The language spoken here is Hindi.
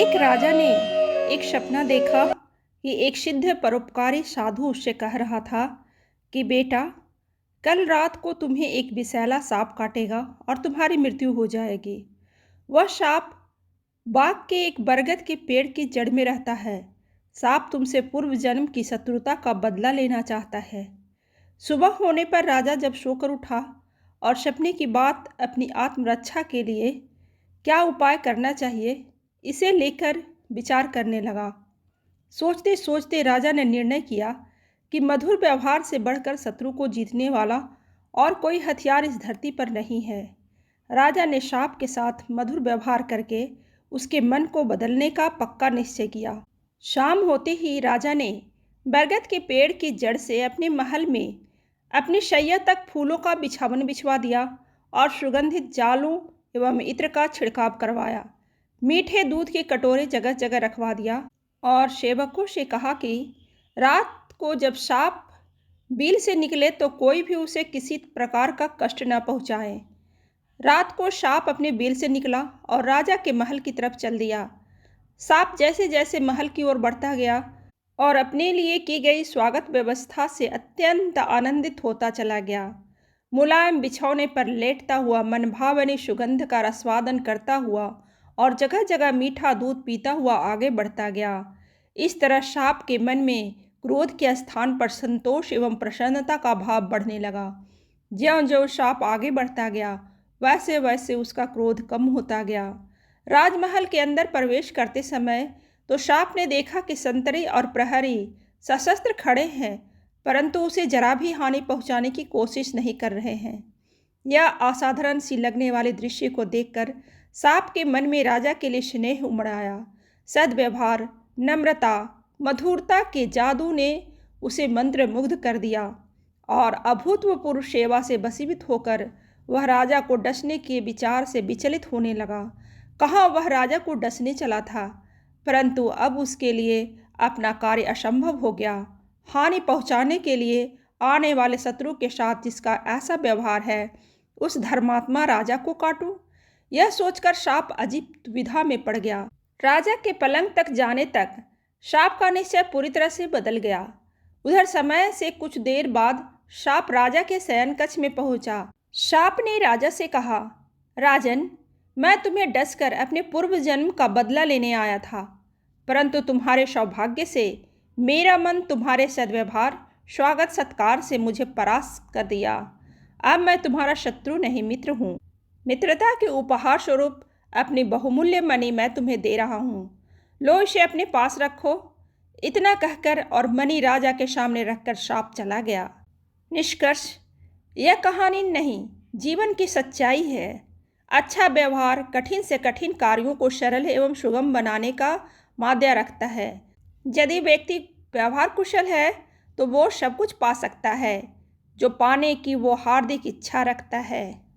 एक राजा ने एक सपना देखा कि एक सिद्ध परोपकारी साधु उससे कह रहा था कि बेटा, कल रात को तुम्हें एक विषैला सांप काटेगा और तुम्हारी मृत्यु हो जाएगी। वह सांप बाग के एक बरगद के पेड़ की जड़ में रहता है। सांप तुमसे पूर्व जन्म की शत्रुता का बदला लेना चाहता है। सुबह होने पर राजा जब सोकर उठा और सपने की बात अपनी आत्मरक्षा के लिए क्या उपाय करना चाहिए, इसे लेकर विचार करने लगा। सोचते सोचते राजा ने निर्णय किया कि मधुर व्यवहार से बढ़कर शत्रु को जीतने वाला और कोई हथियार इस धरती पर नहीं है। राजा ने सांप के साथ मधुर व्यवहार करके उसके मन को बदलने का पक्का निश्चय किया। शाम होते ही राजा ने बरगद के पेड़ की जड़ से अपने महल में अपनी शैया तक फूलों का बिछावन बिछवा दिया और सुगंधित जालों एवं इत्र का छिड़काव करवाया। मीठे दूध के कटोरे जगह जगह रखवा दिया और सेवकों से कहा कि रात को जब सांप बिल से निकले तो कोई भी उसे किसी प्रकार का कष्ट न पहुँचाए। रात को सांप अपने बिल से निकला और राजा के महल की तरफ चल दिया। सांप जैसे जैसे महल की ओर बढ़ता गया और अपने लिए की गई स्वागत व्यवस्था से अत्यंत आनंदित होता चला गया। मुलायम बिछौने पर लेटता हुआ मनभावनी सुगंध का रसवादन करता हुआ और जगह जगह मीठा दूध पीता हुआ आगे बढ़ता गया। इस तरह सांप के मन में क्रोध के स्थान पर संतोष एवं प्रसन्नता का भाव बढ़ने लगा। ज्यों-ज्यों सांप आगे बढ़ता गया, वैसे वैसे उसका क्रोध कम होता गया। राजमहल के अंदर प्रवेश करते समय तो सांप ने देखा कि संतरी और प्रहरी सशस्त्र खड़े हैं, परंतु उसे जरा भी हानि पहुंचाने की कोशिश नहीं कर रहे हैं। यह असाधारण सी लगने वाले दृश्य को देखकर सांप के मन में राजा के लिए स्नेह उमड़ आया। सद्व्यवहार, नम्रता, मधुरता के जादू ने उसे मंत्रमुग्ध कर दिया और अभूतपूर्व सेवा से वशीभूत होकर वह राजा को डसने के विचार से विचलित होने लगा। कहाँ वह राजा को डसने चला था, परंतु अब उसके लिए अपना कार्य असंभव हो गया। हानि पहुंचाने के लिए आने वाले शत्रु के साथ जिसका ऐसा व्यवहार है, उस धर्मात्मा राजा को काटूं? यह सोचकर सांप अजीब दुविधा में पड़ गया। राजा के पलंग तक जाने तक सांप का निश्चय पूरी तरह से बदल गया। उधर समय से कुछ देर बाद सांप राजा के शयन कक्ष में पहुंचा। सांप ने राजा से कहा, राजन, मैं तुम्हें डसकर अपने पूर्व जन्म का बदला लेने आया था, परंतु तुम्हारे सौभाग्य से मेरा मन तुम्हारे सद्व्यवहार, स्वागत सत्कार से मुझे परास्त कर दिया। अब मैं तुम्हारा शत्रु नहीं, मित्र हूँ। मित्रता के उपहार स्वरूप अपनी बहुमूल्य मणि मैं तुम्हें दे रहा हूँ। लो, इसे अपने पास रखो। इतना कहकर और मणि राजा के सामने रखकर सांप चला गया। निष्कर्ष, यह कहानी नहीं, जीवन की सच्चाई है। अच्छा व्यवहार कठिन से कठिन कार्यों को सरल एवं सुगम बनाने का माध्य रखता है। यदि व्यक्ति व्यवहार कुशल है तो वो सब कुछ पा सकता है जो पाने की वो हार्दिक इच्छा रखता है।